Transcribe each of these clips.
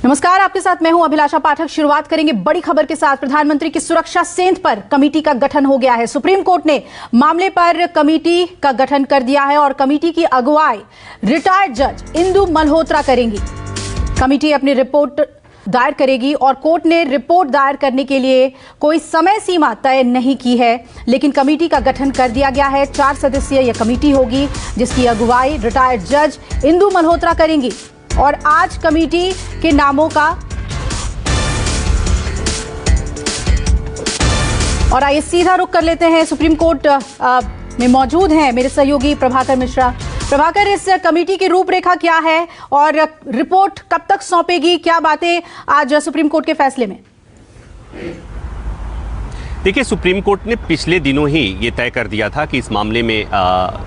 नमस्कार, आपके साथ मैं हूं अभिलाषा पाठक। शुरुआत करेंगे बड़ी खबर के साथ। प्रधानमंत्री की सुरक्षा सेंध पर कमेटी का गठन हो गया है। सुप्रीम कोर्ट ने मामले पर कमेटी का गठन कर दिया है और कमेटी की अगुवाई रिटायर्ड जज इंदु मल्होत्रा करेंगी। कमेटी अपनी रिपोर्ट दायर करेगी और कोर्ट ने रिपोर्ट दायर करने के लिए कोई समय सीमा तय नहीं की है, लेकिन कमेटी का गठन कर दिया गया है। 4 सदस्यीय यह कमेटी होगी जिसकी अगुवाई रिटायर्ड जज इंदु मल्होत्रा करेंगी और आज कमेटी के नामों का और आइए सीधा रुख कर लेते हैं। सुप्रीम कोर्ट में मौजूद हैं मेरे सहयोगी प्रभाकर मिश्रा। प्रभाकर, इस कमेटी की रूपरेखा क्या है और रिपोर्ट कब तक सौंपेगी? क्या बातें आज सुप्रीम कोर्ट के फैसले में? देखिए, सुप्रीम कोर्ट ने पिछले दिनों ही ये तय कर दिया था कि इस मामले में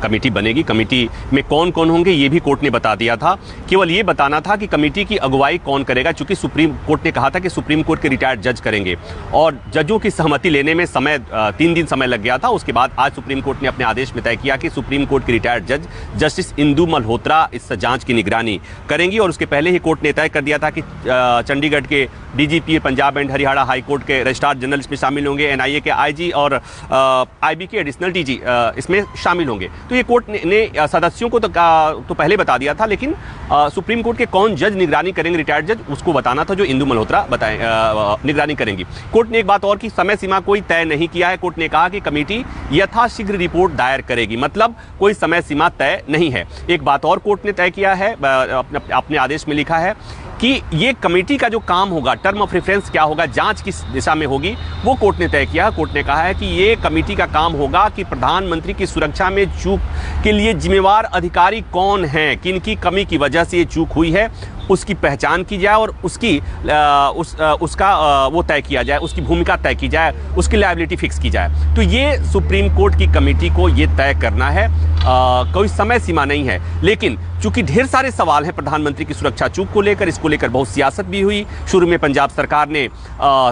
कमेटी बनेगी। कमेटी में कौन कौन होंगे ये भी कोर्ट ने बता दिया था। केवल ये बताना था कि कमेटी की अगुवाई कौन करेगा, चूंकि सुप्रीम कोर्ट ने कहा था कि सुप्रीम कोर्ट के रिटायर्ड जज करेंगे और जजों की सहमति लेने में 3 दिन समय लग गया था। उसके बाद आज सुप्रीम कोर्ट ने अपने आदेश में तय किया कि सुप्रीम कोर्ट के रिटायर्ड जज जस्टिस इंदु मल्होत्रा इस जाँच की निगरानी करेंगी। और उसके पहले ही कोर्ट ने तय कर दिया था कि चंडीगढ़ के DGP, Punjab and Haryana high court के रजिस्ट्रार जनरल इसमें शामिल होंगे, NIA के IG और IB के एडिशनल DG इसमें शामिल होंगे। तो ये कोर्ट ने सदस्यों को तो पहले बता दिया था, लेकिन सुप्रीम कोर्ट के कौन जज निगरानी करेंगे, रिटायर्ड जज, उसको बताना था, जो इंदु मल्होत्रा निगरानी करेंगी। कोर्ट ने एक बात और की, समय सीमा कोई तय नहीं किया है। कोर्ट ने कहा कि कमेटी यथाशीघ्र रिपोर्ट दायर करेगी, मतलब कोई समय सीमा तय नहीं है। एक बात और कोर्ट ने तय किया है, अपने आदेश में लिखा है कि ये कमेटी का जो काम होगा, टर्म ऑफ रेफरेंस क्या होगा, जांच किस दिशा में होगी, वो कोर्ट ने तय किया। कोर्ट ने कहा है कि ये कमेटी का काम होगा कि प्रधानमंत्री की सुरक्षा में चूक के लिए जिम्मेवार अधिकारी कौन हैं, किन की कमी की वजह से ये चूक हुई है, उसकी पहचान की जाए और उसका वो तय किया जाए, उसकी भूमिका तय की जाए, उसकी लायबिलिटी फिक्स की जाए। तो ये सुप्रीम कोर्ट की कमेटी को ये तय करना है। कोई समय सीमा नहीं है, लेकिन चूंकि ढेर सारे सवाल हैं प्रधानमंत्री की सुरक्षा चूक को लेकर, इसको लेकर बहुत सियासत भी हुई। शुरू में पंजाब सरकार ने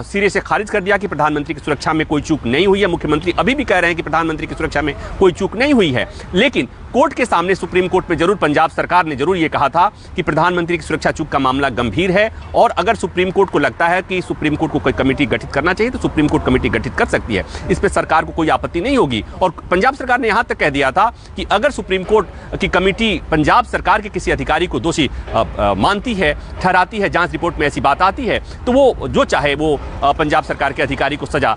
सिरे से खारिज कर दिया कि प्रधानमंत्री की सुरक्षा में कोई चूक नहीं हुई है। मुख्यमंत्री अभी भी कह रहे हैं कि प्रधानमंत्री की सुरक्षा में कोई चूक नहीं हुई है, लेकिन कोर्ट के सामने, सुप्रीम कोर्ट में जरूर पंजाब सरकार ने जरूर ये कहा था कि प्रधानमंत्री की सुरक्षा चूक का मामला गंभीर है और अगर सुप्रीम कोर्ट को लगता है कि सुप्रीम कोर्ट को कोई कमेटी गठित करना चाहिए तो सुप्रीम कोर्ट कमेटी गठित कर सकती है। इस पर सरकार को कोई आपत्ति नहीं होगी। और पंजाब सरकार ने यहां तक कह दिया था कि अगर सुप्रीम कोर्ट की कमेटी पंजाब सरकार के किसी अधिकारी को दोषी मानती है, ठहराती है, जांच रिपोर्ट में ऐसी बात आती है, तो वो जो चाहे वो पंजाब सरकार के अधिकारी को सजा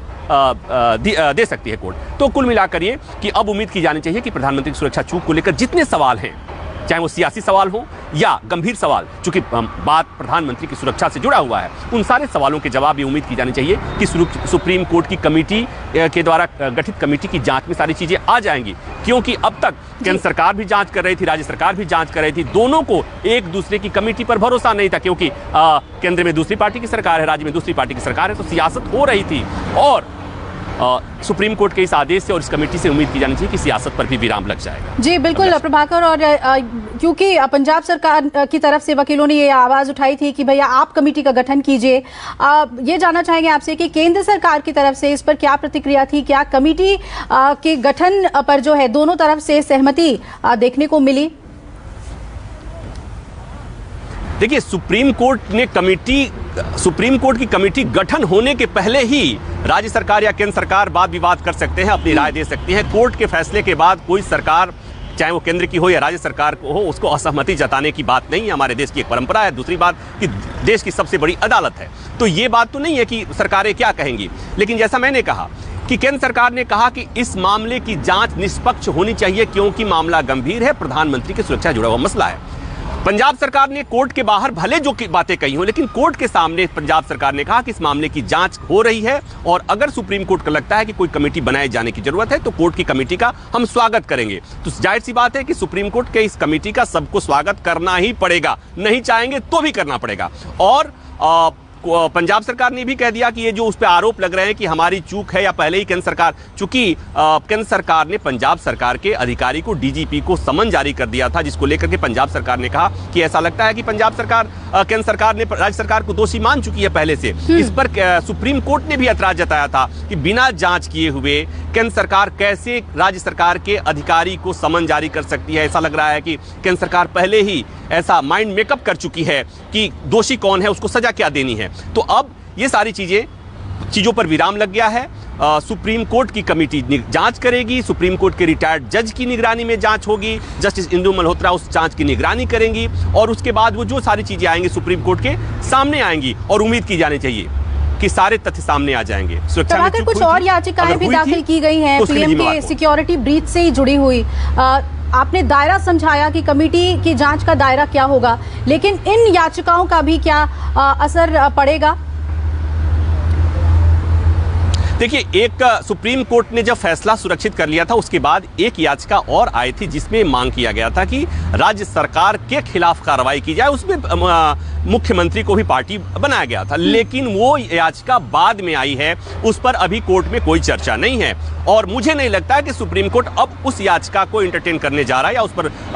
दे सकती है कोर्ट। तो कुल मिलाकर ये कि अब उम्मीद की जानी चाहिए कि प्रधानमंत्री की सुरक्षा चूक को लेकर जितने सवाल हैं, चाहे वो सियासी सवाल हो या गंभीर सवाल, चूंकि बात प्रधानमंत्री की सुरक्षा से जुड़ा हुआ है, उन सारे सवालों के जवाब ये उम्मीद की जानी चाहिए कि सुप्रीम कोर्ट की कमेटी के द्वारा गठित कमेटी की जांच में सारी चीजें आ जाएंगी। क्योंकि अब तक केंद्र सरकार भी जांच कर रही थी, राज्य सरकार भी जांच कर रही थी, दोनों को एक दूसरे की कमेटी पर भरोसा नहीं था, क्योंकि केंद्र में दूसरी पार्टी की सरकार है, राज्य में दूसरी पार्टी की सरकार है, तो सियासत हो रही थी। और सुप्रीम कोर्ट के इस आदेश से और इस कमेटी से उम्मीद की जानी चाहिए कि सियासत पर भी विराम लग जाएगा। जी बिल्कुल प्रभाकर, और क्योंकि पंजाब सरकार की तरफ से वकीलों ने ये आवाज उठाई थी कि भैया आप कमेटी का गठन कीजिए, ये जानना चाहेंगे आपसे कि केंद्र सरकार की तरफ से इस पर क्या प्रतिक्रिया थी? क्या कमेटी के गठन पर जो है दोनों तरफ से सहमति देखने को मिली? देखिए, सुप्रीम कोर्ट की कमेटी गठन होने के पहले ही राज्य सरकार या केंद्र सरकार वाद विवाद कर सकते हैं, अपनी राय दे सकती हैं। कोर्ट के फैसले के बाद कोई सरकार, चाहे वो केंद्र की हो या राज्य सरकार को हो, उसको असहमति जताने की बात नहीं है। हमारे देश की एक परंपरा है। दूसरी बात कि देश की सबसे बड़ी अदालत है, तो ये बात तो नहीं है कि सरकारें क्या कहेंगी। लेकिन जैसा मैंने कहा कि केंद्र सरकार ने कहा कि इस मामले की जांच निष्पक्ष होनी चाहिए, क्योंकि मामला गंभीर है, प्रधानमंत्री की सुरक्षा जुड़ा हुआ मसला है। पंजाब सरकार ने कोर्ट के बाहर भले जो बातें कही हो, लेकिन कोर्ट के सामने पंजाब सरकार ने कहा कि इस मामले की जांच हो रही है और अगर सुप्रीम कोर्ट को लगता है कि कोई कमेटी बनाए जाने की जरूरत है तो कोर्ट की कमेटी का हम स्वागत करेंगे। तो जाहिर सी बात है कि सुप्रीम कोर्ट के इस कमेटी का सबको स्वागत करना ही पड़ेगा, नहीं चाहेंगे तो भी करना पड़ेगा। और पंजाब सरकार ने भी कह दिया कि ये जो उस पर आरोप लग रहे हैं कि हमारी चूक है या पहले ही केंद्र सरकार, चूंकि केंद्र सरकार ने पंजाब सरकार के अधिकारी को, डीजीपी को समन जारी कर दिया था, जिसको लेकर के पंजाब सरकार ने कहा कि ऐसा लगता है कि पंजाब सरकार केंद्र सरकार ने राज्य सरकार को दोषी मान चुकी है पहले से। इस पर सुप्रीम कोर्ट ने भी ऐतराज जताया था कि बिना जांच किए हुए केंद्र सरकार कैसे राज्य सरकार के अधिकारी को समन जारी कर सकती है। ऐसा लग रहा है कि केंद्र सरकार पहले ही ऐसा माइंड मेकअप कर चुकी है कि दोषी कौन है, उसको सजा क्या देनी है। तो अब ये सारी चीजों पर विराम लग गया है। सुप्रीम कोर्ट की कमेटी जांच करेगी, सुप्रीम कोर्ट के रिटायर्ड जज की निगरानी में जांच होगी, जस्टिस इंदु मल्होत्रा उस जांच की निगरानी करेंगी और उसके बाद वो जो सारी चीजें आएंगी सुप्रीम कोर्ट के सामने आएंगी और उम्मीद की जानी चाहिए कि सारे तथ्य सामने आ जाएंगे। सुरक्षा में कुछ और याचिकाएं भी दाखिल की गई हैं पीएम के सिक्योरिटी ब्रीच से ही जुड़ी हुई। आपने दायरा समझाया कि कमेटी की जांच का दायरा क्या होगा, लेकिन इन याचिकाओं का भी क्या असर पड़ेगा? देखिए, एक सुप्रीम कोर्ट ने जब फैसला सुरक्षित कर लिया था उसके बाद एक याचिका और आई थी जिसमें मांग किया गया था कि राज्य सरकार के खिलाफ कार्रवाई की जाए। उसमें मुख्यमंत्री को भी पार्टी बनाया गया था, लेकिन वो याचिका बाद में आई है, उस पर अभी कोर्ट में कोई चर्चा नहीं है और मुझे नहीं लगता है कि सुप्रीम कोर्ट अब उस याचिका को एंटरटेन करने जा रहा है या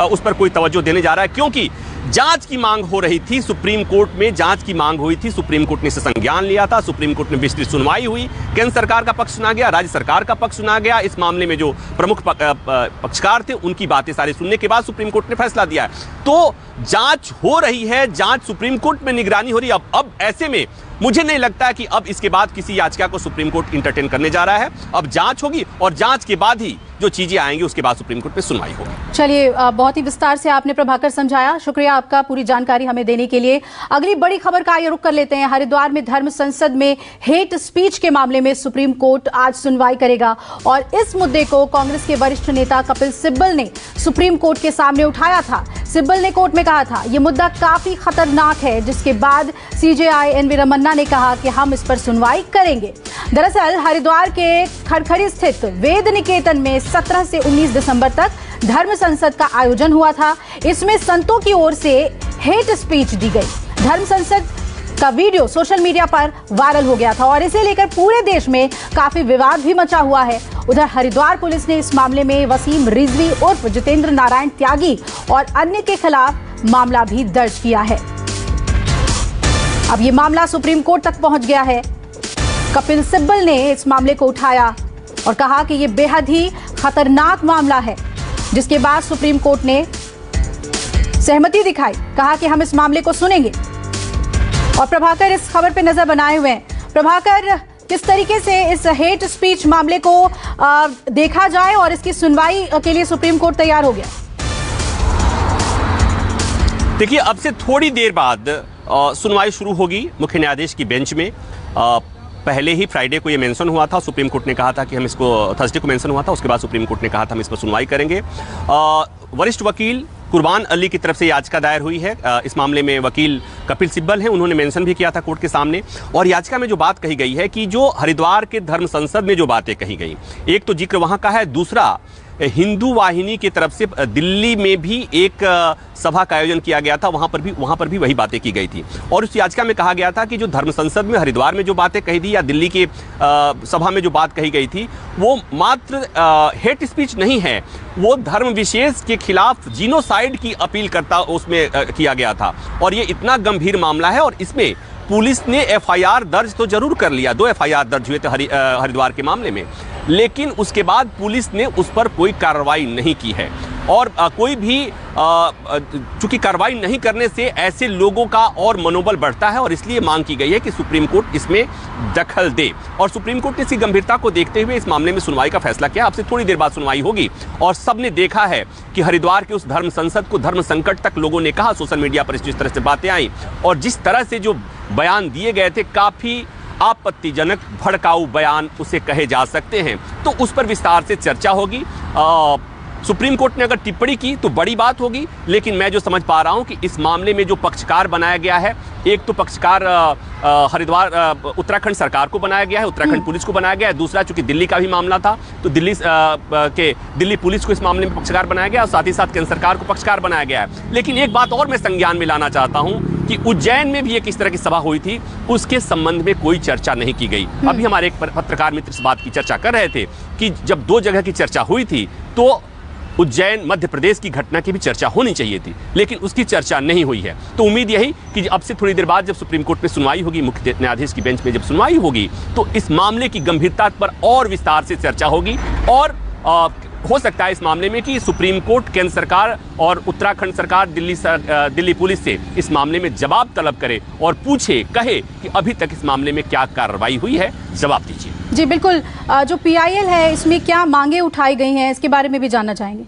उस पर कोई तवज्जो देने जा रहा है, क्योंकि जांच की मांग हो रही थी। सुप्रीम कोर्ट में जांच की मांग हुई थी, सुप्रीम कोर्ट ने इसे संज्ञान लिया था, सुप्रीम कोर्ट में विस्तृत सुनवाई हुई, केंद्र सरकार का पक्ष सुना गया, राज्य सरकार का पक्ष सुना गया। इस मामले में जो प्रमुख पक्षकार थे उनकी बातें सारी सुनने के बाद सुप्रीम कोर्ट ने फैसला दिया है। तो जांच हो रही है, जांच सुप्रीम कोर्ट में निगरानी हो रही है। अब ऐसे में मुझे नहीं लगता है कि अब इसके बाद किसी याचिका को सुप्रीम कोर्ट इंटरटेन करने जा रहा है। अब जांच होगी और जांच के बाद ही जो चीजें आएंगी उसके बाद सुप्रीम कोर्ट में सुनवाई होगी। चलिए, बहुत ही विस्तार से आपने प्रभाकर समझाया, शुक्रिया आपका पूरी जानकारी हमें देने के लिए। अगली बड़ी खबर का आइए रुख कर लेते हैं। हरिद्वार में धर्म संसद में हेट स्पीच के मामले में सुप्रीम कोर्ट आज सुनवाई करेगा और इस मुद्दे को कांग्रेस के वरिष्ठ नेता कपिल सिब्बल ने सुप्रीम कोर्ट के सामने उठाया था। सिब्बल ने कोर्ट में कहा था यह मुद्दा काफी खतरनाक है, जिसके बाद सीजेआई एनवी रमन्ना ने कहा कि हम इस पर सुनवाई करेंगे। दरअसल हरिद्वार के खड़खड़ी स्थित वेद निकेतन में 17 से 19 दिसंबर तक धर्म संसद का आयोजन हुआ था। इसमें संतों की ओर से हेट स्पीच दी गई। धर्म संसद का वीडियो सोशल मीडिया पर वायरल हो गया था और इसे लेकर पूरे देश में काफी विवाद भी मचा हुआ है। उधर हरिद्वार पुलिस ने इस मामले में वसीम रिजवी उर्फ जितेंद्र नारायण त्यागी और अन्य के खिलाफ मामला भी दर्ज किया है। अब ये मामला सुप्रीम कोर्ट तक पहुंच गया है। कपिल सिब्बल ने इस मामले को उठाया और कहा कि यह बेहद ही खतरनाक मामला है, जिसके बाद सुप्रीम कोर्ट ने सहमति दिखाई, कहा कि हम इस मामले को सुनेंगे। और प्रभाकर इस खबर पे नजर बनाए हुए हैं। प्रभाकर, किस तरीके से इस हेट स्पीच मामले को देखा जाए और इसकी सुनवाई के लिए सुप्रीम कोर्ट तैयार हो गया? देखिए, अब से थोड़ी देर बाद सुनवाई शुरू होगी मुख्य न्यायाधीश की बेंच में। पहले ही फ्राइडे को ये मेंशन हुआ था, सुप्रीम कोर्ट ने कहा था कि हम इसको, थर्सडे को मेंशन हुआ था, उसके बाद सुप्रीम कोर्ट ने कहा था हम इस पर सुनवाई करेंगे। वरिष्ठ वकील कुर्बान अली की तरफ से याचिका दायर हुई है। इस मामले में वकील कपिल सिब्बल हैं, उन्होंने मेंशन भी किया था कोर्ट के सामने। और याचिका में जो बात कही गई है कि जो हरिद्वार के धर्म संसद में जो बातें कही गई, एक तो जिक्र वहां का है, दूसरा हिंदू वाहिनी की तरफ से दिल्ली में भी एक सभा का आयोजन किया गया था, वहां पर भी वही बातें की गई थी। और उस याचिका में कहा गया था कि जो धर्म संसद में हरिद्वार में जो बातें कही थी या दिल्ली के सभा में जो बात कही गई थी, वो मात्र हेट स्पीच नहीं है, वो धर्म विशेष के खिलाफ जीनोसाइड की अपील करता उसमें किया गया था। और ये इतना गंभीर मामला है और इसमें पुलिस ने एफआईआर दर्ज तो जरूर कर लिया, 2 एफआईआर दर्ज हुए थे हरिद्वार के मामले में, लेकिन उसके बाद पुलिस ने उस पर कोई कार्रवाई नहीं की है। और कोई भी चूंकि कार्रवाई नहीं करने से ऐसे लोगों का और मनोबल बढ़ता है और इसलिए मांग की गई है कि सुप्रीम कोर्ट इसमें दखल दे। और सुप्रीम कोर्ट ने इसकी गंभीरता को देखते हुए इस मामले में सुनवाई का फैसला किया। अब से थोड़ी देर बाद सुनवाई होगी और सबने देखा है कि हरिद्वार के उस धर्म संसद को धर्म संकट तक लोगों ने कहा, सोशल मीडिया पर जिस तरह से बातें आई और जिस तरह से जो बयान दिए गए थे, काफी आपत्तिजनक भड़काऊ बयान उसे कहे जा सकते हैं। तो उस पर विस्तार से चर्चा होगी। सुप्रीम कोर्ट ने अगर टिप्पणी की तो बड़ी बात होगी, लेकिन मैं जो समझ पा रहा हूं कि इस मामले में जो पक्षकार बनाया गया है, एक तो पक्षकार हरिद्वार उत्तराखंड सरकार को बनाया गया है, उत्तराखंड पुलिस को बनाया गया है, दूसरा चूंकि दिल्ली का भी मामला था तो दिल्ली पुलिस को इस मामले में पक्षकार बनाया गया और साथ ही साथ केंद्र सरकार को पक्षकार बनाया गया है। लेकिन एक बात और मैं संज्ञान में लाना चाहता हूं कि उज्जैन में भी एक इस तरह की सभा हुई थी, उसके संबंध में कोई चर्चा नहीं की गई। अभी हमारे एक पत्रकार मित्र इस बात की चर्चा कर रहे थे कि जब 2 जगह की चर्चा हुई थी तो उज्जैन मध्य प्रदेश की घटना की भी चर्चा होनी चाहिए थी, लेकिन उसकी चर्चा नहीं हुई है। तो उम्मीद यही कि अब से थोड़ी देर बाद जब सुप्रीम कोर्ट में सुनवाई होगी, मुख्य न्यायाधीश की बेंच में जब सुनवाई होगी, तो इस मामले की गंभीरता पर और विस्तार से चर्चा होगी और हो सकता है इस मामले में कि सुप्रीम कोर्ट केंद्र सरकार और उत्तराखंड सरकार दिल्ली पुलिस से इस मामले में जवाब तलब करे और पूछे, कहे कि अभी तक इस मामले में क्या कार्रवाई हुई है, जवाब दीजिए। जी बिल्कुल, जो PIL है इसमें क्या मांगे उठाई गई हैं, इसके बारे में भी जानना चाहेंगे।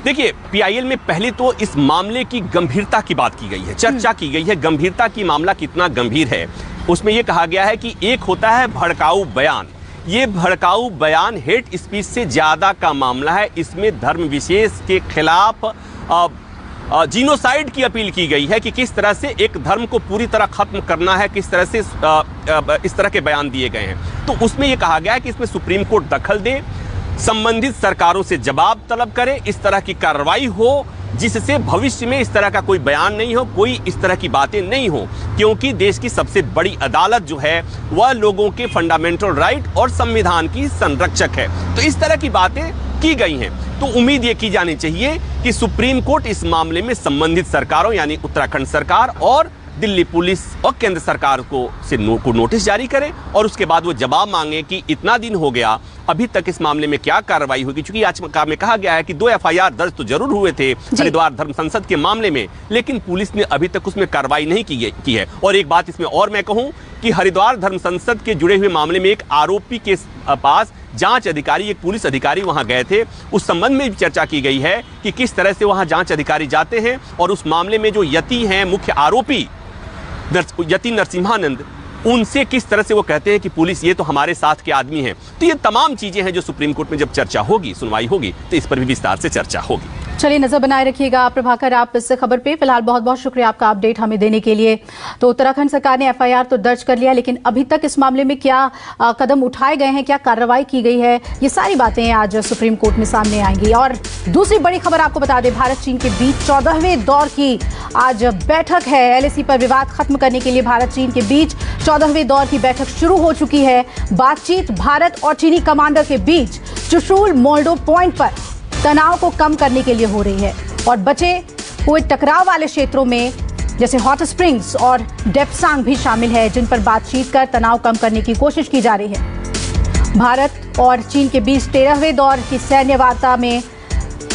देखिए, PIL में पहले तो इस मामले की गंभीरता की बात की गई है, चर्चा की गई है, गंभीरता की मामला कितना गंभीर है। उसमें यह कहा गया है कि एक होता है भड़काऊ बयान, ये भड़काऊ बयान हेट स्पीच से ज्यादा का मामला है। इसमें धर्म विशेष के खिलाफ जीनोसाइड की अपील की गई है कि किस तरह से एक धर्म को पूरी तरह खत्म करना है, किस तरह से इस तरह के बयान दिए गए हैं। तो उसमें यह कहा गया है कि इसमें सुप्रीम कोर्ट दखल दे, संबंधित सरकारों से जवाब तलब करे, इस तरह की कार्रवाई हो जिससे भविष्य में इस तरह का कोई बयान नहीं हो, कोई इस तरह की बातें नहीं हो, क्योंकि देश की सबसे बड़ी अदालत जो है वह लोगों के फंडामेंटल राइट और संविधान की संरक्षक है। तो इस तरह की बातें की गई हैं। तो उम्मीद ये की जानी चाहिए कि सुप्रीम कोर्ट इस मामले में संबंधित सरकारों यानी उत्तराखंड सरकार और दिल्ली पुलिस और केंद्र सरकार को नोटिस जारी करे और उसके बाद वो जवाब मांगे कि इतना दिन हो गया, अभी तक इस मामले में क्या कार्रवाई होगी। चूंकि याचिका में कहा गया है कि 2 FIR दर्ज तो जरूर हुए थे हरिद्वार धर्म संसद के मामले में, लेकिन पुलिस ने अभी तक उसमें कार्रवाई नहीं की है। और एक बात इसमें और मैं कहूं कि हरिद्वार धर्म संसद के जुड़े हुए मामले में एक आरोपी के पास जांच अधिकारी, एक पुलिस अधिकारी वहां गए थे, उस संबंध में भी चर्चा की गई है कि किस तरह से वहां जांच अधिकारी जाते हैं और उस मामले में जो यति हैं, मुख्य आरोपी यति नरसिम्हानंद, उनसे किस तरह से वो कहते हैं कि पुलिस ये तो हमारे साथ के आदमी हैं। तो ये तमाम चीजें हैं जो सुप्रीम कोर्ट में जब चर्चा होगी, सुनवाई होगी, तो इस पर भी विस्तार से चर्चा होगी। चलिए, नजर बनाए रखिएगा प्रभाकर आप इस खबर पे। फिलहाल बहुत बहुत शुक्रिया आपका अपडेट हमें देने के लिए। तो उत्तराखंड सरकार ने FIR तो दर्ज कर लिया, लेकिन अभी तक इस मामले में क्या कदम उठाए गए हैं, क्या कार्रवाई की गई है, ये सारी बातें आज सुप्रीम कोर्ट में सामने आएंगी। और दूसरी बड़ी खबर आपको बता दें, भारत चीन के बीच 14वें दौर की आज बैठक है। LAC पर विवाद खत्म करने के लिए भारत चीन के बीच 14वें दौर की बैठक शुरू हो चुकी है। बातचीत भारत और चीनी कमांडर के बीच चुशूल मोल्डो पॉइंट पर तनाव को कम करने के लिए हो रही है और बचे हुए टकराव वाले क्षेत्रों में जैसे हॉट स्प्रिंग्स और डेप्सांग भी शामिल है, जिन पर बातचीत कर तनाव कम करने की कोशिश की जा रही है। भारत और चीन के बीच 13वें दौर की सैन्य वार्ता में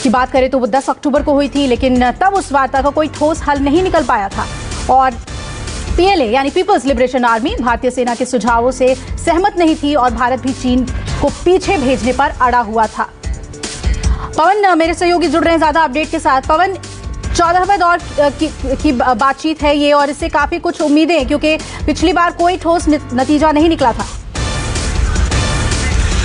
की बात करें तो वो 10 अक्टूबर को हुई थी, लेकिन तब उस वार्ता का कोई ठोस हल नहीं निकल पाया था और PLA यानी पीपल्स लिबरेशन आर्मी भारतीय सेना के सुझावों से सहमत नहीं थी और भारत भी चीन को पीछे भेजने पर अड़ा हुआ था। पवन, मेरे सहयोगी जुड़ रहे हैं ज्यादा अपडेट के साथ। पवन, 14वें दौर की बातचीत है ये और इससे काफी कुछ उम्मीदें, क्योंकि पिछली बार कोई ठोस नतीजा नहीं निकला था।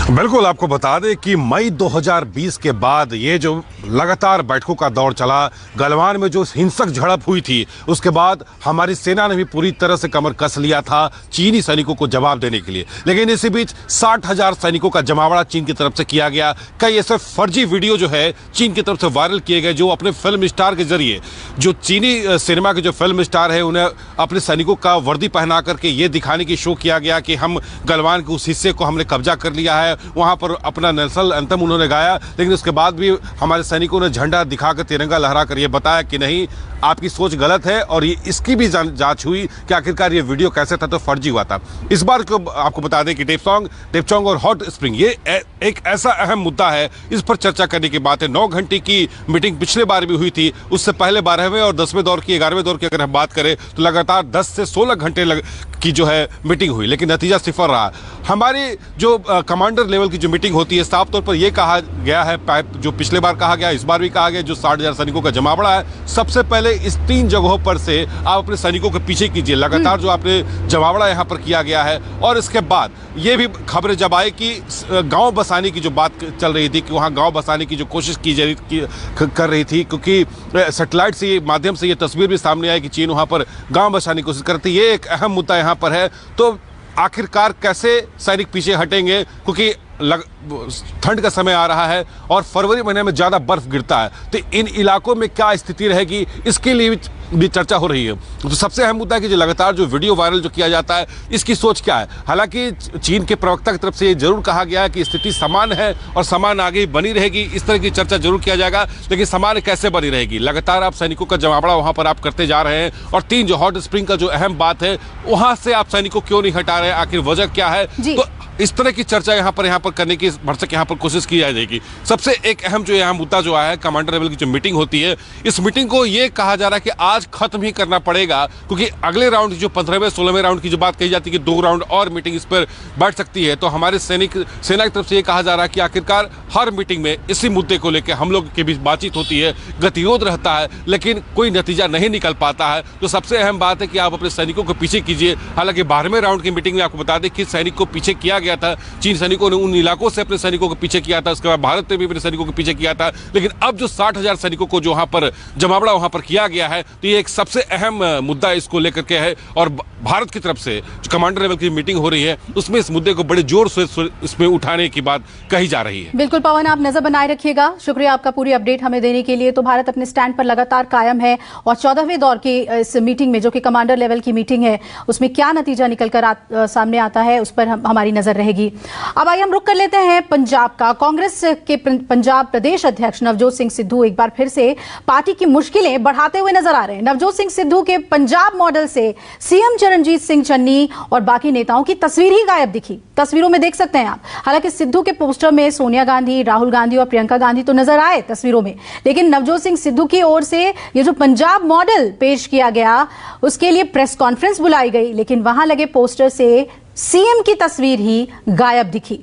बिल्कुल, आपको बता दें कि मई 2020 के बाद ये जो लगातार बैठकों का दौर चला, गलवान में जो हिंसक झड़प हुई थी, उसके बाद हमारी सेना ने भी पूरी तरह से कमर कस लिया था चीनी सैनिकों को जवाब देने के लिए। लेकिन इसी बीच 60,000 सैनिकों का जमावड़ा चीन की तरफ से किया गया। कई ऐसे फर्जी वीडियो जो है चीन की तरफ से वायरल किए गए, जो अपने फिल्म स्टार के जरिए, जो चीनी सिनेमा के जो फिल्म स्टार है, उन्हें अपने सैनिकों का वर्दी पहना करके ये दिखाने की शो किया गया कि हम गलवान के उस हिस्से को हमने कब्जा कर लिया है। वहां पर अपना नेशनल एंथम उन्होंने गाया, लेकिन उसके बाद भी हमारे सैनिकों ने झंडा दिखाकर, तिरंगा लहराकर ये बताया कि नहीं, आपकी सोच गलत है। और ये इसकी भी जांच हुई कि आखिरकार ये वीडियो कैसे था, तो फर्जी हुआ था। इस बार को आपको बता दें कि डेप्सांग और हॉट स्प्रिंग ये एक ऐसा अहम मुद्दा है, इस पर चर्चा करने की बात है। 9 घंटे की मीटिंग पिछले बार भी हुई थी, उससे पहले 12वें और 10वें दौर की, 11वें दौर की अगर हम बात करें तो लगातार 10 से 16 घंटे की जो है मीटिंग हुई, लेकिन नतीजा सिफर रहा। हमारी जो कमांडर लेवल की जो मीटिंग होती है, साफ तौर पर यह कहा गया है, जो पिछले बार कहा गया, इस बार भी कहा गया, जो 60,000 सैनिकों का जमावड़ा है, सबसे पहले इस 3 जगहों पर से आप अपने सैनिकों के पीछे कीजिए। लगातार जो आपने जमावड़ा यहाँ पर किया गया है। और इसके बाद ये भी खबरें जब आई कि गांव बसाने की जो बात चल रही थी, कि वहाँ गांव बसाने की जो कोशिश कर रही थी, क्योंकि सैटेलाइट से माध्यम से ये तस्वीर भी सामने आई कि चीन वहाँ पर गांव बसाने की कोशिश करती है। ये एक अहम मुद्दा यहाँ पर है। तो आखिरकार कैसे सैनिक पीछे हटेंगे, क्योंकि ठंड का समय आ रहा है और फरवरी महीने में ज़्यादा बर्फ गिरता है, तो इन इलाकों में क्या स्थिति रहेगी इसके लिए भी चर्चा हो रही है। तो सबसे अहम मुद्दा है कि जो लगातार जो वीडियो वायरल जो किया जाता है इसकी सोच क्या है। हालांकि चीन के प्रवक्ता की तरफ से ये जरूर कहा गया है कि स्थिति समान है और समान आगे बनी रहेगी, इस तरह की चर्चा जरूर किया जाएगा, लेकिन समान कैसे बनी रहेगी। लगातार आप सैनिकों का जमावड़ा वहां पर आप करते जा रहे हैं और 3 जो हॉट स्प्रिंग का जो अहम बात है वहां से आप सैनिकों क्यों नहीं हटा रहे हैं, आखिर वजह क्या है। तो इस तरह की चर्चा यहाँ पर करने की भरसक यहाँ पर कोशिश की जाएगी। सबसे एक अहम जो यहाँ मुद्दा जो आया है, कमांडर लेवल की जो मीटिंग होती है, इस मीटिंग को ये कहा जा रहा है कि आज खत्म ही करना पड़ेगा, क्योंकि अगले राउंड जो 15वें 16वें राउंड की जो बात कही जाती है कि 2 राउंड और मीटिंग इस पर बैठ सकती है। तो हमारे सेना की तरफ से ये कहा जा रहा है कि आखिरकार हर मीटिंग में इसी मुद्दे को लेकर हम लोग के बीच बातचीत होती है, गतिरोध रहता है, लेकिन कोई नतीजा नहीं निकल पाता है। तो सबसे अहम बात है कि आप अपने सैनिकों को पीछे कीजिए। हालांकि 12वें राउंड की मीटिंग में आपको बता दें कि सैनिक को पीछे किया गया था, चीन सैनिकों ने उन इलाकों से अपने सैनिकों को पीछे किया था, उसके बाद भारत ने भी अपने सैनिकों को पीछे किया था, लेकिन अब जो 60,000 सैनिकों को जो वहां पर जमावड़ा वहां पर किया गया है, तो ये एक सबसे अहम मुद्दा इसको लेकर के है। और भारत की तरफ से जो कमांडर लेवल की मीटिंग हो रही है उसमें इस मुद्दे को बड़े जोर से इसमें उठाने की बात कही जा रही है। बिल्कुल पवन, आप नजर बनाए रखिएगा। शुक्रिया आपका पूरी अपडेट हमें देने के लिए। तो भारत अपने स्टैंड पर लगातार कायम है और 14वें दौर की इस मीटिंग में, जो कि कमांडर लेवल की मीटिंग है, उसमें क्या नतीजा निकलकर सामने आता है उस पर हमारी नजर रहेगी। अब आइए हम रुक कर लेते हैं पंजाब का। कांग्रेस के पंजाब प्रदेश अध्यक्ष नवजोत सिंह सिद्धू एक बार फिर से पार्टी की मुश्किलें बढ़ाते हुए नजर आ रहे हैं। नवजोत सिंह सिद्धू के पंजाब मॉडल से सीएम चरणजीत सिंह चन्नी और बाकी नेताओं की तस्वीर ही गायब दिखी। तस्वीरों में देख सकते हैं आप। हालांकि सिद्धू के पोस्टर में सोनिया गांधी, राहुल गांधी और प्रियंका गांधी तो नजर आए तस्वीरों में, लेकिन नवजोत सिंह सिद्धू की ओर से ये जो पंजाब मॉडल पेश किया गया उसके लिए प्रेस कॉन्फ्रेंस बुलाई गई, लेकिन वहां लगे पोस्टर से सीएम की तस्वीर ही गायब दिखी।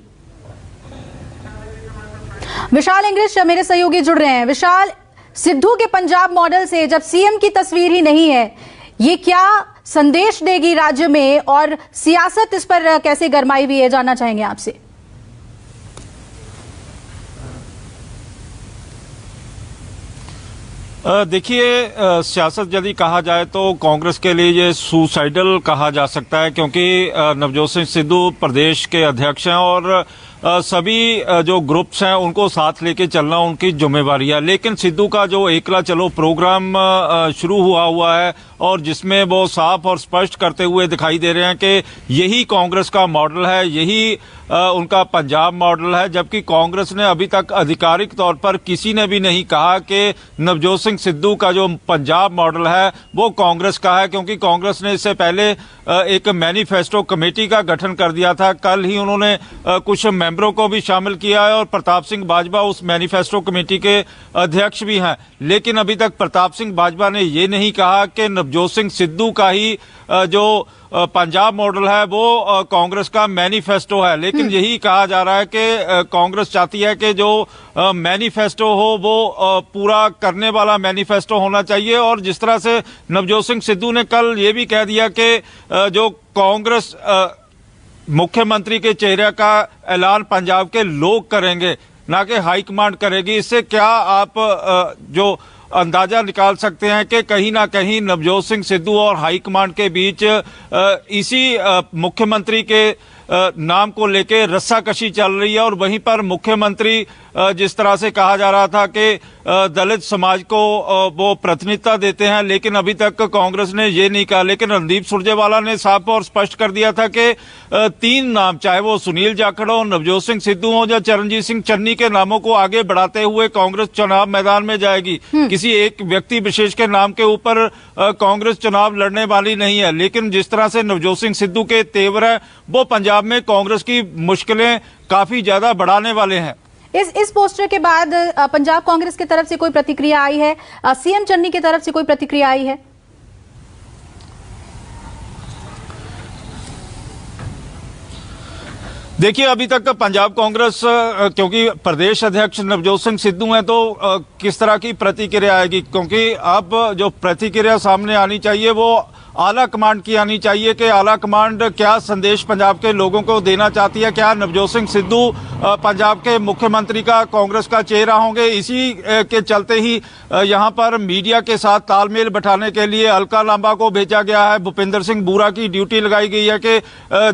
विशाल इंग्लिश मेरे सहयोगी जुड़ रहे हैं। विशाल, सिद्धू के पंजाब मॉडल से जब सीएम की तस्वीर ही नहीं है, ये क्या संदेश देगी राज्य में और सियासत इस पर कैसे गरमाई हुई है, जानना चाहेंगे आपसे। देखिए, सियासत यदि कहा जाए तो कांग्रेस के लिए ये सुसाइडल कहा जा सकता है, क्योंकि नवजोत सिंह सिद्धू प्रदेश के अध्यक्ष हैं और सभी जो ग्रुप्स हैं उनको साथ लेके चलना उनकी जिम्मेवारी है। लेकिन सिद्धू का जो एकला चलो प्रोग्राम शुरू हुआ है और जिसमें वो साफ और स्पष्ट करते हुए दिखाई दे रहे हैं कि यही कांग्रेस का मॉडल है, यही उनका पंजाब मॉडल है, जबकि कांग्रेस ने अभी तक आधिकारिक तौर पर किसी ने भी नहीं कहा कि नवजोत सिंह सिद्धू का जो पंजाब मॉडल है वो कांग्रेस का है, क्योंकि कांग्रेस ने इससे पहले एक मैनिफेस्टो कमेटी का गठन कर दिया था। कल ही उन्होंने कुछ मेंबरों को भी शामिल किया है और प्रताप सिंह बाजवा उस मैनिफेस्टो कमेटी के अध्यक्ष भी हैं। लेकिन अभी तक प्रताप सिंह बाजवा ने ये नहीं कहा कि नवजोत सिंह सिद्धू का ही जो पंजाब मॉडल है वो कांग्रेस का मैनिफेस्टो है। लेकिन यही कहा जा रहा है कि कांग्रेस चाहती है कि जो मैनिफेस्टो हो वो पूरा करने वाला मैनिफेस्टो होना चाहिए। और जिस तरह से नवजोत सिंह सिद्धू ने कल ये भी कह दिया कि जो कांग्रेस मुख्यमंत्री के चेहरे का ऐलान पंजाब के लोग करेंगे, ना कि हाईकमांड करेगी। इससे क्या आप जो अंदाजा निकाल सकते हैं कि कहीं ना कहीं नवजोत सिंह सिद्धू और हाईकमांड के बीच इसी मुख्यमंत्री के नाम को लेके रस्साकशी चल रही है। और वहीं पर मुख्यमंत्री जिस तरह से कहा जा रहा था कि दलित समाज को वो प्राथमिकता देते हैं, लेकिन अभी तक कांग्रेस ने ये नहीं कहा। लेकिन रणदीप सुरजेवाला ने साफ और स्पष्ट कर दिया था कि 3 नाम, चाहे वो सुनील जाखड़ हो, नवजोत सिंह सिद्धू हो या चरणजीत सिंह चन्नी के नामों को आगे बढ़ाते हुए कांग्रेस चुनाव मैदान में जाएगी। किसी एक व्यक्ति विशेष के नाम के ऊपर कांग्रेस चुनाव लड़ने वाली नहीं है। लेकिन जिस तरह से नवजोत सिंह सिद्धू के तेवर है वो पंजाब में कांग्रेस की मुश्किलें काफी ज्यादा बढ़ाने वाले हैं। इस पोस्टर के बाद पंजाब कांग्रेस की तरफ से कोई प्रतिक्रिया आई है? सीएम चन्नी की तरफ से कोई प्रतिक्रिया आई है? देखिए, अभी तक पंजाब कांग्रेस, क्योंकि प्रदेश अध्यक्ष नवजोत सिंह सिद्धू हैं, तो किस तरह की प्रतिक्रिया आएगी, क्योंकि अब जो प्रतिक्रिया सामने आनी चाहिए वो आला कमांड की आनी चाहिए कि आला कमांड क्या संदेश पंजाब के लोगों को देना चाहती है। क्या नवजोत सिंह सिद्धू पंजाब के मुख्यमंत्री का, कांग्रेस का चेहरा होंगे। इसी के चलते ही यहां पर मीडिया के साथ तालमेल बैठाने के लिए अलका लांबा को भेजा गया है। भूपिंदर सिंह बूरा की ड्यूटी लगाई गई है कि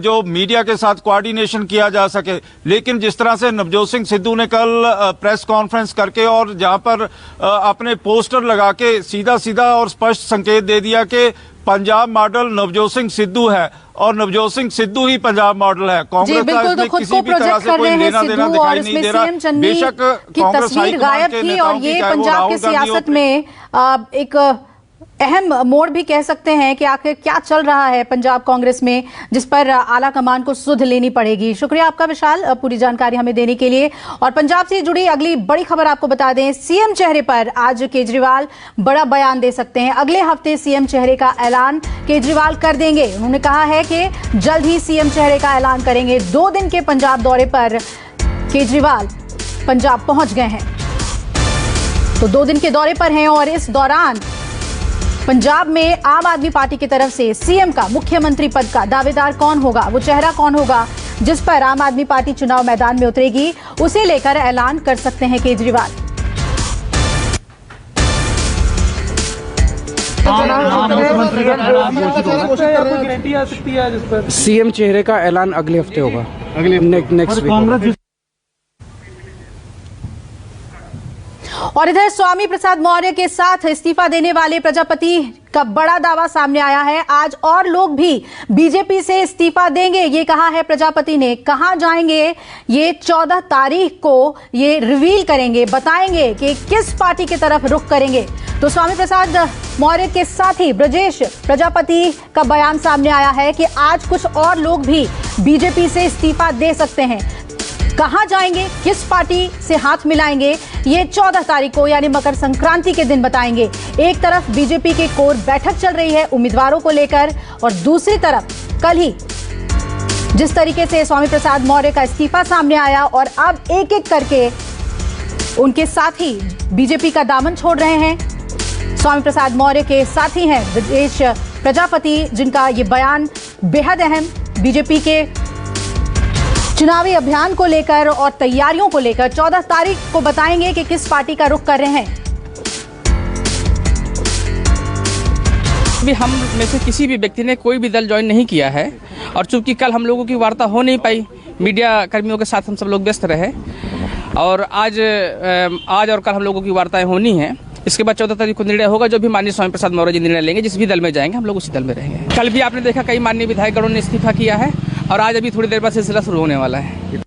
जो मीडिया के साथ कोऑर्डिनेशन किया जा सके। लेकिन जिस तरह से नवजोत सिंह सिद्धू ने कल प्रेस कॉन्फ्रेंस करके और जहां पर अपने पोस्टर लगा के सीधा सीधा और स्पष्ट संकेत दे दिया कि पंजाब मॉडल नवजोत सिंह सिद्धू है और नवजोत सिंह सिद्धू ही पंजाब मॉडल है। कांग्रेस का इसमें किसी भी तरह से कोई लेना देना दिखाई नहीं दे रहा। बेशक कांग्रेस गायब थी और ये पंजाब की सियासत में एक अहम मोड़ भी कह सकते हैं कि आखिर क्या चल रहा है पंजाब कांग्रेस में, जिस पर आला कमान को सुध लेनी पड़ेगी। शुक्रिया आपका विशाल, पूरी जानकारी हमें देने के लिए। और पंजाब से जुड़ी अगली बड़ी खबर आपको बता दें, सीएम चेहरे पर आज केजरीवाल बड़ा बयान दे सकते हैं। अगले हफ्ते सीएम चेहरे का ऐलान केजरीवाल कर देंगे। उन्होंने कहा है कि जल्द ही सीएम चेहरे का ऐलान करेंगे। 2 दिन के पंजाब दौरे पर केजरीवाल पंजाब पहुंच गए हैं, तो 2 दिन के दौरे पर हैं और इस दौरान पंजाब में आम आदमी पार्टी की तरफ से सीएम का, मुख्यमंत्री पद का दावेदार कौन होगा, वो चेहरा कौन होगा जिस पर आम आदमी पार्टी चुनाव मैदान में उतरेगी, उसे लेकर ऐलान कर सकते हैं केजरीवाल। सीएम चेहरे का ऐलान अगले हफ्ते होगा, नेक्स्ट वीक। और इधर स्वामी प्रसाद मौर्य के साथ इस्तीफा देने वाले प्रजापति का बड़ा दावा सामने आया है। आज और लोग भी बीजेपी से इस्तीफा देंगे, ये कहा है प्रजापति ने। कहां जाएंगे ये 14 तारीख को ये रिवील करेंगे, बताएंगे कि किस पार्टी की तरफ रुख करेंगे। तो स्वामी प्रसाद मौर्य के साथ ही ब्रजेश प्रजापति का बयान सामने आया है कि आज कुछ और लोग भी बीजेपी से इस्तीफा दे सकते हैं। कहां जाएंगे, किस पार्टी से हाथ मिलाएंगे, ये 14 तारीख को यानी मकर संक्रांति के दिन बताएंगे। एक तरफ बीजेपी के कोर बैठक चल रही है उम्मीदवारों को लेकर, और दूसरी तरफ कल ही जिस तरीके से स्वामी प्रसाद मौर्य का इस्तीफा सामने आया और अब एक एक करके उनके साथी बीजेपी का दामन छोड़ रहे हैं। स्वामी प्रसाद मौर्य के साथी हैं ब्रजेश प्रजापति, जिनका ये बयान बेहद अहम बीजेपी के चुनावी अभियान को लेकर और तैयारियों को लेकर 14 तारीख को बताएंगे कि किस पार्टी का रुख कर रहे हैं। भी हम में से किसी भी व्यक्ति ने कोई भी दल ज्वाइन नहीं किया है, और चूंकि कल हम लोगों की वार्ता हो नहीं पाई, मीडिया कर्मियों के साथ हम सब लोग व्यस्त रहे, और आज और कल हम लोगों की वार्ताएं होनी हैं। इसके बाद 14 तारीख को निर्णय होगा, जो भी माननीय स्वामी प्रसाद मौर्य जी निर्णय लेंगे, जिस भी दल में जाएंगे हम लोग उसी दल में रहेंगे। कल भी आपने देखा कई माननीय विधायकगणों ने इस्तीफा किया है, और आज अभी थोड़ी देर बाद सिलसिला शुरू होने वाला है।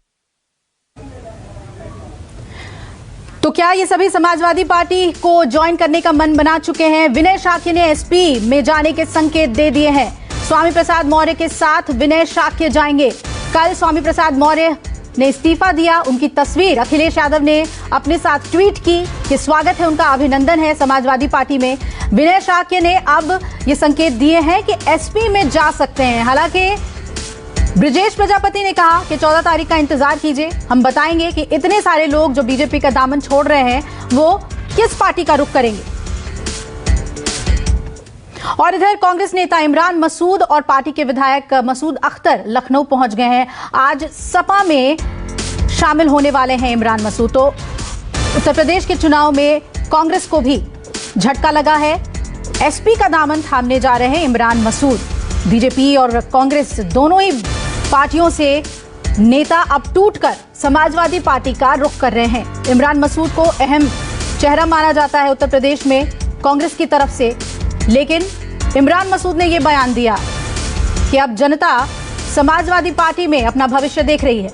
तो क्या ये सभी समाजवादी पार्टी को ज्वाइन करने का मन बना चुके हैं? विनय शाक्य ने एसपी में जाने के संकेत दे दिए हैं। स्वामी प्रसाद मौर्य के साथ विनय शाक्य जाएंगे। कल स्वामी प्रसाद मौर्य ने इस्तीफा दिया, उनकी तस्वीर अखिलेश यादव ने अपने साथ ट्वीट की कि स्वागत है उनका, अभिनंदन है समाजवादी पार्टी में। विनय शाक्य ने अब ये संकेत दिए हैं कि एसपी में जा सकते हैं। हालांकि ब्रजेश प्रजापति ने कहा कि 14 तारीख का इंतजार कीजिए, हम बताएंगे कि इतने सारे लोग जो बीजेपी का दामन छोड़ रहे हैं वो किस पार्टी का रुख करेंगे। और इधर कांग्रेस नेता इमरान मसूद और पार्टी के विधायक मसूद अख्तर लखनऊ पहुंच गए हैं। आज सपा में शामिल होने वाले हैं इमरान मसूद। तो उत्तर प्रदेश के चुनाव में कांग्रेस को भी झटका लगा है, एसपी का दामन थामने जा रहे हैं इमरान मसूद। बीजेपी और कांग्रेस दोनों ही पार्टियों से नेता अब टूटकर समाजवादी पार्टी का रुख कर रहे हैं। इमरान मसूद को अहम चेहरा माना जाता है उत्तर प्रदेश में कांग्रेस की तरफ से, लेकिन इमरान मसूद ने यह बयान दिया कि अब जनता समाजवादी पार्टी में अपना भविष्य देख रही है।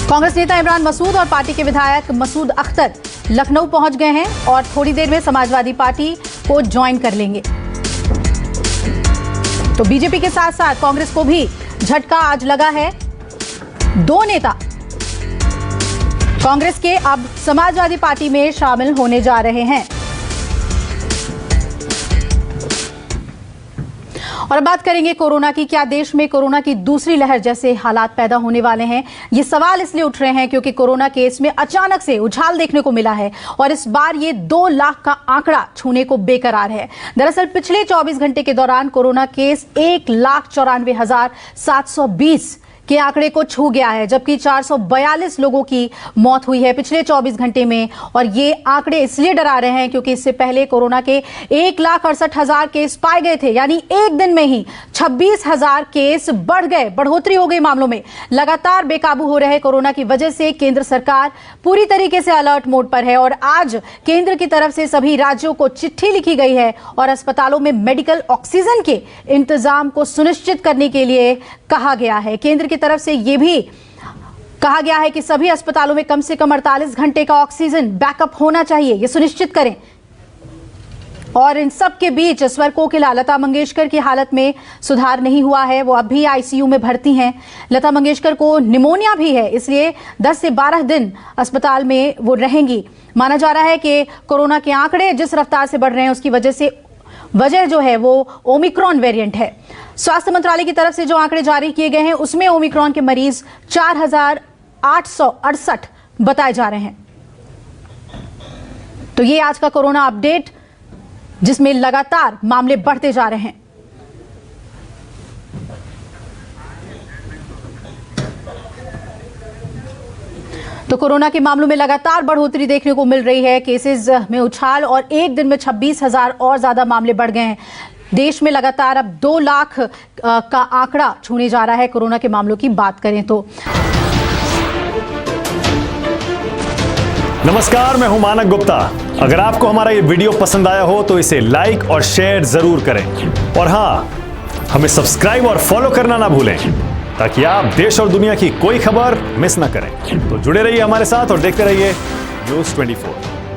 कांग्रेस नेता इमरान मसूद और पार्टी के विधायक मसूद अख्तर लखनऊ पहुंच गए हैं और थोड़ी देर में समाजवादी पार्टी को ज्वाइन कर लेंगे। तो बीजेपी के साथ साथ कांग्रेस को भी झटका आज लगा है। 2 नेता कांग्रेस के अब समाजवादी पार्टी में शामिल होने जा रहे हैं। और बात करेंगे कोरोना की। क्या देश में कोरोना की दूसरी लहर जैसे हालात पैदा होने वाले हैं? ये सवाल इसलिए उठ रहे हैं क्योंकि कोरोना केस में अचानक से उछाल देखने को मिला है और इस बार ये 2 लाख का आंकड़ा छूने को बेकरार है। दरअसल पिछले 24 घंटे के दौरान कोरोना केस 1,94,720 के आंकड़े को छू गया है, जबकि 442 लोगों की मौत हुई है पिछले 24 घंटे में। और ये आंकड़े इसलिए डरा रहे हैं क्योंकि इससे पहले कोरोना के 1,68,000 केस पाए गए थे, यानी एक दिन में ही 26,000 केस बढ़ गए, बढ़ोतरी हो गई मामलों में। लगातार बेकाबू हो रहे कोरोना की वजह से केंद्र सरकार पूरी तरीके से अलर्ट मोड पर है और आज केंद्र की तरफ से सभी राज्यों को चिट्ठी लिखी गई है और अस्पतालों में मेडिकल ऑक्सीजन के इंतजाम को सुनिश्चित करने के लिए कहा गया है। केंद्र की तरफ से यह भी कहा गया है कि सभी अस्पतालों में कम से कम 48 घंटे का ऑक्सीजन बैकअप होना चाहिए, यह सुनिश्चित करें। और इन सब के बीच स्वर कोकिला लता मंगेशकर की हालत में सुधार नहीं हुआ है, वो अब भी आईसीयू में भर्ती हैं। लता मंगेशकर को निमोनिया भी है, इसलिए 10 से 12 दिन अस्पताल में वो रहेंगी। माना जा रहा है कि कोरोना के आंकड़े जिस रफ्तार से बढ़ रहे हैं उसकी वजह जो है वो ओमिक्रॉन वेरिएंट है। स्वास्थ्य मंत्रालय की तरफ से जो आंकड़े जारी किए गए हैं उसमें ओमिक्रॉन के मरीज 4,868 बताए जा रहे हैं। तो ये आज का कोरोना अपडेट, जिसमें लगातार मामले बढ़ते जा रहे हैं। तो कोरोना के मामलों में लगातार बढ़ोतरी देखने को मिल रही है, केसेस में उछाल और एक दिन में 26,000 और ज्यादा मामले बढ़ गए हैं। देश में लगातार अब 2 लाख का आंकड़ा छूने जा रहा है कोरोना के मामलों की बात करें तो। नमस्कार, मैं हूं मानक गुप्ता। अगर आपको हमारा ये वीडियो पसंद आया हो तो इसे लाइक और शेयर जरूर करें और हां, हमें सब्सक्राइब और फॉलो करना ना भूलें ताकि आप देश और दुनिया की कोई खबर मिस ना करें। तो जुड़े रहिए हमारे साथ और देखते रहिए न्यूज़ 24।